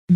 Na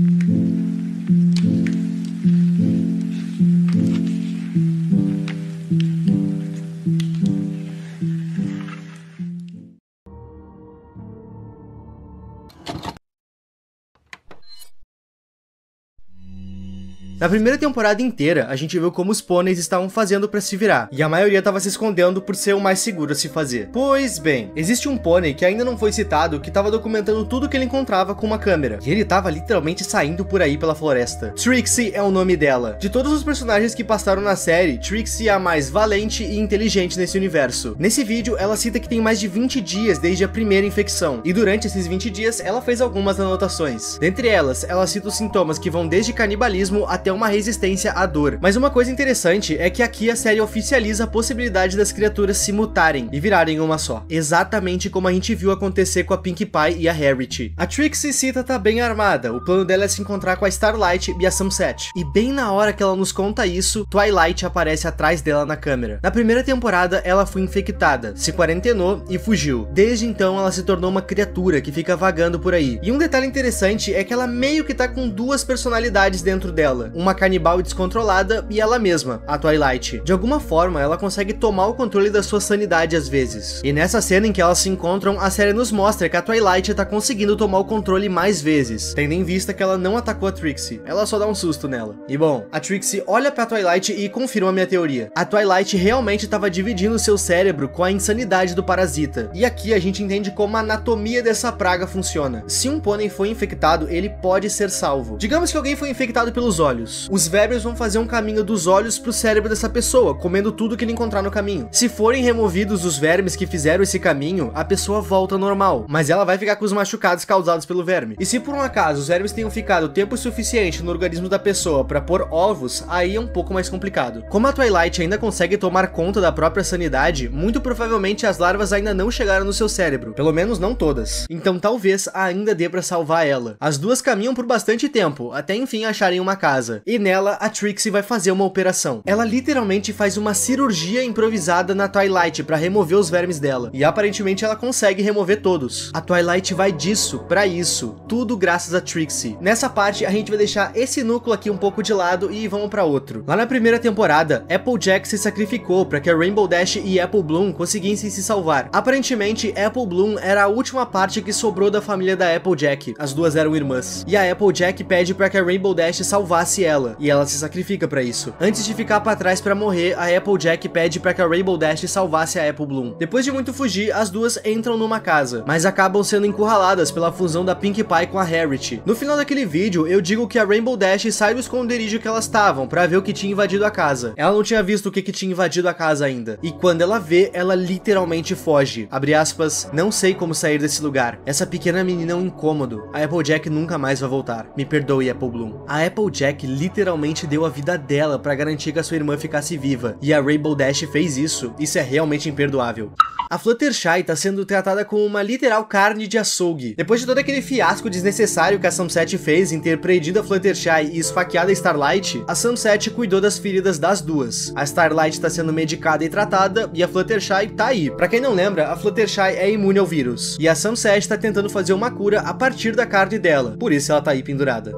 primeira temporada inteira, a gente viu como os pôneis estavam fazendo pra se virar, e a maioria estava se escondendo por ser o mais seguro a se fazer. Pois bem, existe um pônei que ainda não foi citado que estava documentando tudo que ele encontrava com uma câmera, e ele estava literalmente saindo por aí pela floresta. Trixie é o nome dela. De todos os personagens que passaram na série, Trixie é a mais valente e inteligente nesse universo. Nesse vídeo, ela cita que tem mais de 20 dias desde a primeira infecção, e durante esses 20 dias, ela fez algumas anotações. Dentre elas, ela cita os sintomas que vão desde canibalismo até uma resistência à dor. Mas uma coisa interessante é que aqui a série oficializa a possibilidade das criaturas se mutarem e virarem uma só. Exatamente como a gente viu acontecer com a Pinkie Pie e a Harriet. A Trixie cita tá bem armada, o plano dela é se encontrar com a Starlight e a Sunset. E bem na hora que ela nos conta isso, Twilight aparece atrás dela na câmera. Na primeira temporada, ela foi infectada, se quarentenou e fugiu. Desde então, ela se tornou uma criatura que fica vagando por aí. E um detalhe interessante é que ela meio que tá com duas personalidades dentro dela. Uma canibal e descontrolada e ela mesma, a Twilight. De alguma forma, ela consegue tomar o controle da sua sanidade às vezes. E nessa cena em que elas se encontram, a série nos mostra que a Twilight tá conseguindo tomar o controle mais vezes, tendo em vista que ela não atacou a Trixie, ela só dá um susto nela. E bom, a Trixie olha pra Twilight e confirma a minha teoria. A Twilight realmente estava dividindo seu cérebro com a insanidade do parasita. E aqui a gente entende como a anatomia dessa praga funciona. Se um pônei foi infectado, ele pode ser salvo. Digamos que alguém foi infectado pelos olhos. Os vermes vão fazer um caminho dos olhos pro cérebro dessa pessoa, comendo tudo que ele encontrar no caminho. Se forem removidos os vermes que fizeram esse caminho, a pessoa volta ao normal, mas ela vai ficar com os machucados causados pelo verme. E se por um acaso os vermes tenham ficado tempo suficiente no organismo da pessoa para pôr ovos, aí é um pouco mais complicado. Como a Twilight ainda consegue tomar conta da própria sanidade, muito provavelmente as larvas ainda não chegaram no seu cérebro, pelo menos não todas. Então talvez ainda dê pra salvar ela. As duas caminham por bastante tempo, até enfim acharem uma casa. E nela, a Trixie vai fazer uma operação. Ela literalmente faz uma cirurgia improvisada na Twilight para remover os vermes dela. E aparentemente ela consegue remover todos. A Twilight vai disso pra isso. Tudo graças a Trixie. Nessa parte, a gente vai deixar esse núcleo aqui um pouco de lado e vamos pra outro. Lá na primeira temporada, Applejack se sacrificou para que a Rainbow Dash e Apple Bloom conseguissem se salvar. Aparentemente, Apple Bloom era a última parte que sobrou da família da Applejack. As duas eram irmãs. E a Applejack pede para que a Rainbow Dash salvasse ela. E ela se sacrifica pra isso. Antes de ficar pra trás pra morrer, a Applejack pede pra que a Rainbow Dash salvasse a Apple Bloom. Depois de muito fugir, as duas entram numa casa, mas acabam sendo encurraladas pela fusão da Pinkie Pie com a Harriet. No final daquele vídeo, eu digo que a Rainbow Dash sai do esconderijo que elas estavam pra ver o que tinha invadido a casa. Ela não tinha visto o que tinha invadido a casa ainda. E quando ela vê, ela literalmente foge. Abre aspas, não sei como sair desse lugar. Essa pequena menina é um incômodo. A Applejack nunca mais vai voltar. Me perdoe, Apple Bloom. A Applejack literalmente deu a vida dela pra garantir que a sua irmã ficasse viva. E a Rainbow Dash fez isso. Isso é realmente imperdoável. A Fluttershy tá sendo tratada como uma literal carne de açougue. Depois de todo aquele fiasco desnecessário que a Sunset fez em ter prendido a Fluttershy e esfaqueado a Starlight, a Sunset cuidou das feridas das duas. A Starlight tá sendo medicada e tratada, e a Fluttershy tá aí. Pra quem não lembra, a Fluttershy é imune ao vírus. E a Sunset tá tentando fazer uma cura a partir da carne dela. Por isso ela tá aí pendurada.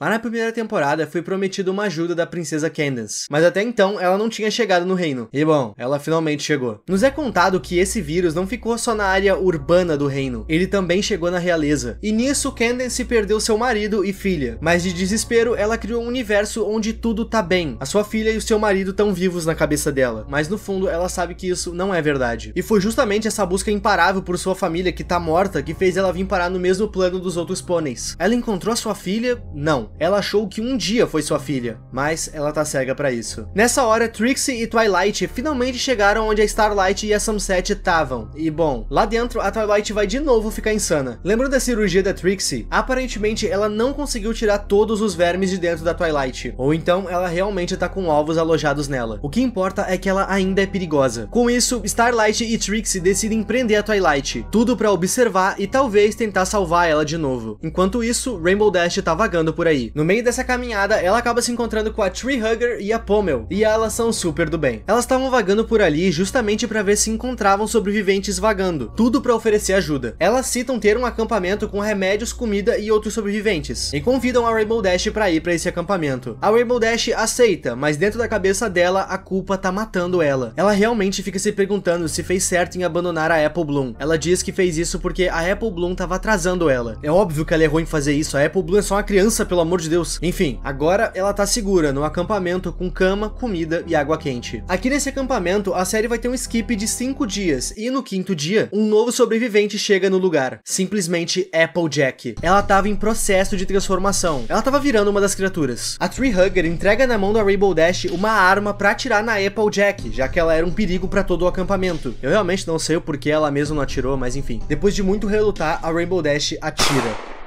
Lá na primeira temporada foi prometida uma ajuda da princesa Candace, mas até então ela não tinha chegado no reino. E bom, ela finalmente chegou. Nos é contado que esse vírus não ficou só na área urbana do reino, ele também chegou na realeza. E nisso Candace perdeu seu marido e filha, mas de desespero ela criou um universo onde tudo tá bem. A sua filha e o seu marido estão vivos na cabeça dela, mas no fundo ela sabe que isso não é verdade. E foi justamente essa busca imparável por sua família que tá morta que fez ela vir parar no mesmo plano dos outros pôneis. Ela encontrou a sua filha? Não. Ela achou que um dia foi sua filha, mas ela tá cega pra isso. Nessa hora, Trixie e Twilight finalmente chegaram onde a Starlight e a Sunset estavam. E bom, lá dentro a Twilight vai de novo ficar insana. Lembram da cirurgia da Trixie? Aparentemente ela não conseguiu tirar todos os vermes de dentro da Twilight, ou então ela realmente tá com ovos alojados nela. O que importa é que ela ainda é perigosa. Com isso, Starlight e Trixie decidem prender a Twilight, tudo pra observar e talvez tentar salvar ela de novo. Enquanto isso, Rainbow Dash tá vagando por aí. No meio dessa caminhada, ela acaba se encontrando com a Tree Hugger e a Pommel, e elas são super do bem. Elas estavam vagando por ali justamente para ver se encontravam sobreviventes vagando, tudo para oferecer ajuda. Elas citam ter um acampamento com remédios, comida e outros sobreviventes, e convidam a Rainbow Dash para ir para esse acampamento. A Rainbow Dash aceita, mas dentro da cabeça dela, a culpa tá matando ela. Ela realmente fica se perguntando se fez certo em abandonar a Apple Bloom. Ela diz que fez isso porque a Apple Bloom tava atrasando ela. É óbvio que ela errou em fazer isso, a Apple Bloom é só uma criança, pelo amor de Deus. Enfim, agora ela tá segura no acampamento com cama, comida e água quente. Aqui nesse acampamento, a série vai ter um skip de 5 dias, e no 5º dia, um novo sobrevivente chega no lugar. Simplesmente Applejack. Ela tava em processo de transformação. Ela tava virando uma das criaturas. A Tree Hugger entrega na mão da Rainbow Dash uma arma pra atirar na Applejack, já que ela era um perigo pra todo o acampamento. Eu realmente não sei o porquê ela mesma não atirou, mas enfim. Depois de muito relutar, a Rainbow Dash atira.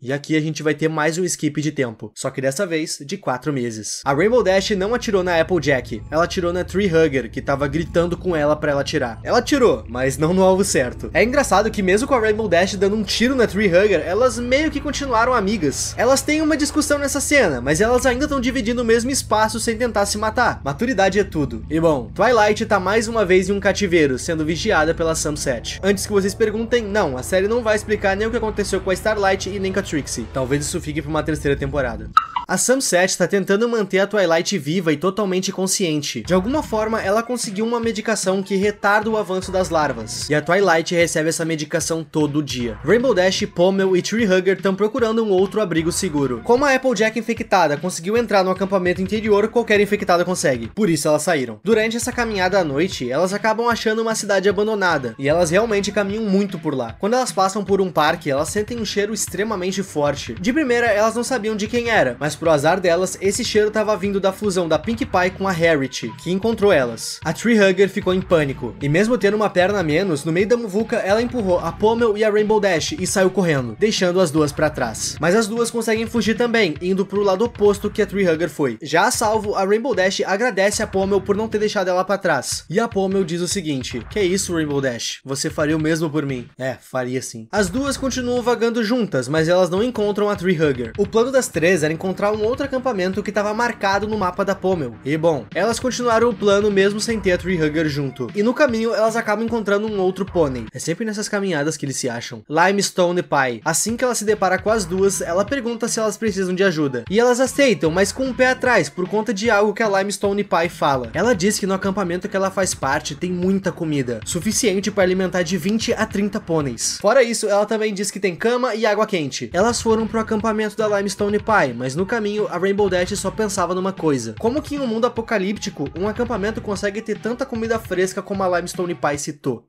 E aqui a gente vai ter mais um skip de tempo, só que dessa vez de 4 meses. A Rainbow Dash não atirou na Applejack, ela atirou na Tree Hugger, que tava gritando com ela pra ela atirar. Ela atirou, mas não no alvo certo. É engraçado que mesmo com a Rainbow Dash dando um tiro na Tree Hugger, elas meio que continuaram amigas. Elas têm uma discussão nessa cena, mas elas ainda estão dividindo o mesmo espaço sem tentar se matar. Maturidade é tudo. E bom, Twilight tá mais uma vez em um cativeiro, sendo vigiada pela Sunset. Antes que vocês perguntem, não, a série não vai explicar nem o que aconteceu com a Starlight e nem com a Trixie. Talvez isso fique para uma 3ª temporada. A Sunset está tentando manter a Twilight viva e totalmente consciente. De alguma forma, ela conseguiu uma medicação que retarda o avanço das larvas. E a Twilight recebe essa medicação todo dia. Rainbow Dash, Pommel e Tree Hugger estão procurando um outro abrigo seguro. Como a Applejack infectada conseguiu entrar no acampamento interior, qualquer infectada consegue. Por isso elas saíram. Durante essa caminhada à noite, elas acabam achando uma cidade abandonada. E elas realmente caminham muito por lá. Quando elas passam por um parque, elas sentem um cheiro extremamente forte. De primeira, elas não sabiam de quem era, mas pro azar delas, esse cheiro estava vindo da fusão da Pinkie Pie com a Harriet, que encontrou elas. A Tree Hugger ficou em pânico, e mesmo tendo uma perna a menos, no meio da muvuca, ela empurrou a Pommel e a Rainbow Dash e saiu correndo, deixando as duas pra trás. Mas as duas conseguem fugir também, indo pro lado oposto que a Tree Hugger foi. Já a salvo, a Rainbow Dash agradece a Pommel por não ter deixado ela pra trás. E a Pommel diz o seguinte: "Que isso, Rainbow Dash? Você faria o mesmo por mim?" É, faria sim. As duas continuam vagando juntas, mas elas não encontram a Tree Hugger. O plano das três era encontrar um outro acampamento que estava marcado no mapa da Pommel. E bom, elas continuaram o plano mesmo sem ter a Tree Hugger junto. E no caminho elas acabam encontrando um outro pônei. É sempre nessas caminhadas que eles se acham. Limestone Pie. Assim que ela se depara com as duas, ela pergunta se elas precisam de ajuda. E elas aceitam, mas com um pé atrás, por conta de algo que a Limestone Pie fala. Ela diz que no acampamento que ela faz parte tem muita comida, suficiente para alimentar de 20 a 30 pôneis. Fora isso, ela também diz que tem cama e água quente. Elas foram pro acampamento da Limestone Pie, mas no caminho a Rainbow Dash só pensava numa coisa: como que em um mundo apocalíptico um acampamento consegue ter tanta comida fresca como a Limestone Pie citou?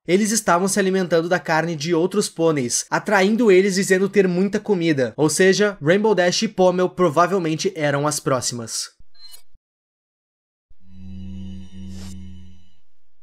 Eles estavam se alimentando da carne de outros pôneis, atraindo eles dizendo ter muita comida. Ou seja, Rainbow Dash e Pommel provavelmente eram as próximas.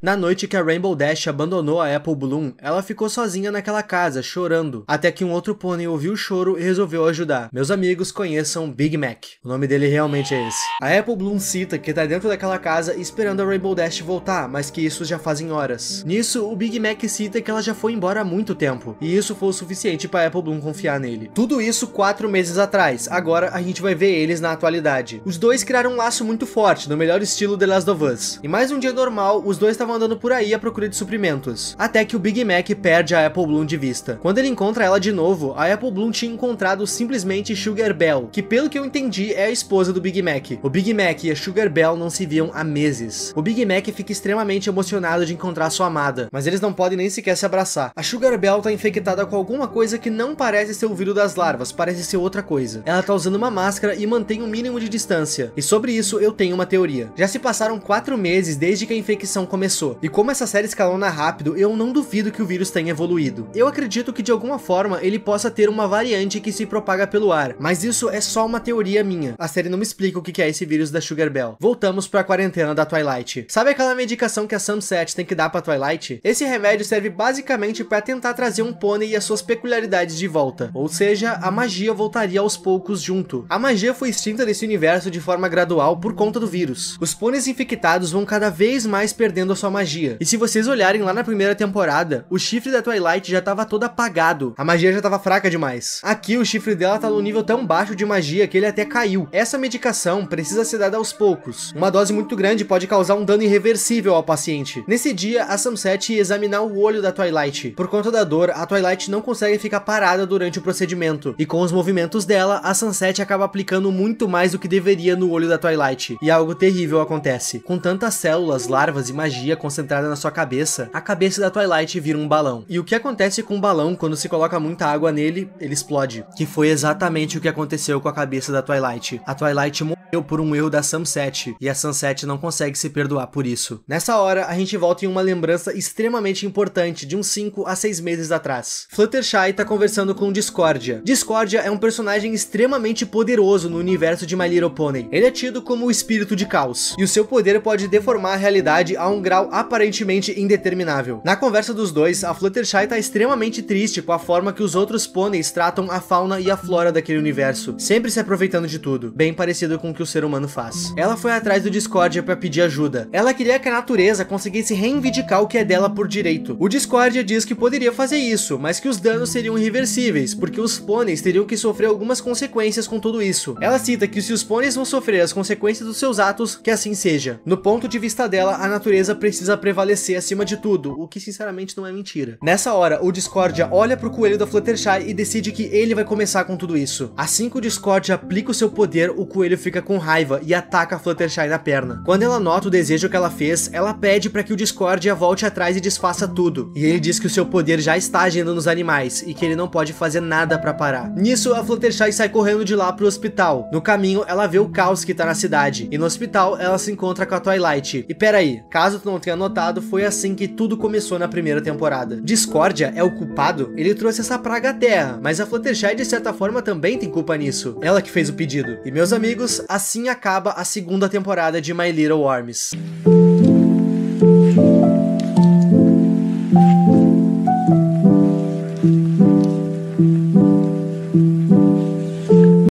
Na noite que a Rainbow Dash abandonou a Apple Bloom, ela ficou sozinha naquela casa, chorando, até que um outro pônei ouviu o choro e resolveu ajudar. Meus amigos, conheçam Big Mac. O nome dele realmente é esse. A Apple Bloom cita que tá dentro daquela casa esperando a Rainbow Dash voltar, mas que isso já fazem horas. Nisso, o Big Mac cita que ela já foi embora há muito tempo, e isso foi o suficiente para a Apple Bloom confiar nele. Tudo isso 4 meses atrás, agora a gente vai ver eles na atualidade. Os dois criaram um laço muito forte, no melhor estilo The Last of Us. E mais um dia normal, os dois estavam andando por aí à procura de suprimentos, até que o Big Mac perde a Apple Bloom de vista. Quando ele encontra ela de novo, a Apple Bloom tinha encontrado simplesmente Sugar Belle, que pelo que eu entendi é a esposa do Big Mac. O Big Mac e a Sugar Belle não se viam há meses. O Big Mac fica extremamente emocionado de encontrar sua amada, mas eles não podem nem sequer se abraçar. A Sugar Belle tá infectada com alguma coisa que não parece ser o vírus das larvas, parece ser outra coisa. Ela tá usando uma máscara e mantém um mínimo de distância, e sobre isso eu tenho uma teoria. Já se passaram 4 meses desde que a infecção começou, e como essa série escalona rápido, eu não duvido que o vírus tenha evoluído. Eu acredito que de alguma forma ele possa ter uma variante que se propaga pelo ar, mas isso é só uma teoria minha. A série não me explica o que é esse vírus da Sugar Belle. Voltamos pra quarentena da Twilight. Sabe aquela medicação que a Sunset tem que dar pra Twilight? Esse remédio serve basicamente pra tentar trazer um pônei e as suas peculiaridades de volta. Ou seja, a magia voltaria aos poucos junto. A magia foi extinta desse universo de forma gradual por conta do vírus. Os pôneis infectados vão cada vez mais perdendo a sua sua magia. E se vocês olharem lá na primeira temporada, o chifre da Twilight já tava todo apagado. A magia já tava fraca demais. Aqui o chifre dela tá num nível tão baixo de magia que ele até caiu. Essa medicação precisa ser dada aos poucos. Uma dose muito grande pode causar um dano irreversível ao paciente. Nesse dia, a Sunset ia examinar o olho da Twilight. Por conta da dor, a Twilight não consegue ficar parada durante o procedimento. E com os movimentos dela, a Sunset acaba aplicando muito mais do que deveria no olho da Twilight. E algo terrível acontece. Com tantas células, larvas e magia concentrada na sua cabeça, a cabeça da Twilight vira um balão. E o que acontece com um balão quando se coloca muita água nele, ele explode. Que foi exatamente o que aconteceu com a cabeça da Twilight. A Twilight morreu por um erro da Sunset, e a Sunset não consegue se perdoar por isso. Nessa hora, a gente volta em uma lembrança extremamente importante de uns 5 a 6 meses atrás. Fluttershy tá conversando com Discordia. Discordia é um personagem extremamente poderoso no universo de My Little Pony. Ele é tido como o espírito de caos, e o seu poder pode deformar a realidade a um grau aparentemente indeterminável. Na conversa dos dois, a Fluttershy tá extremamente triste com a forma que os outros pôneis tratam a fauna e a flora daquele universo, sempre se aproveitando de tudo, bem parecido com o que o ser humano faz. Ela foi atrás do Discordia para pedir ajuda. Ela queria que a natureza conseguisse reivindicar o que é dela por direito. O Discordia diz que poderia fazer isso, mas que os danos seriam irreversíveis, porque os pôneis teriam que sofrer algumas consequências com tudo isso. Ela cita que se os pôneis vão sofrer as consequências dos seus atos, que assim seja. No ponto de vista dela, a natureza precisa prevalecer acima de tudo, o que sinceramente não é mentira. Nessa hora, o Discordia olha pro coelho da Fluttershy e decide que ele vai começar com tudo isso. Assim que o Discordia aplica o seu poder, o coelho fica com raiva e ataca a Fluttershy na perna. Quando ela nota o desejo que ela fez, ela pede para que o Discordia volte atrás e desfaça tudo. E ele diz que o seu poder já está agindo nos animais e que ele não pode fazer nada para parar. Nisso, a Fluttershy sai correndo de lá pro hospital. No caminho, ela vê o caos que tá na cidade. E no hospital, ela se encontra com a Twilight. E peraí, caso tu não tenha notado, foi assim que tudo começou na primeira temporada. Discordia é o culpado? Ele trouxe essa praga à Terra, mas a Fluttershy de certa forma também tem culpa nisso. Ela que fez o pedido. E meus amigos, assim acaba a segunda temporada de My Little Worms.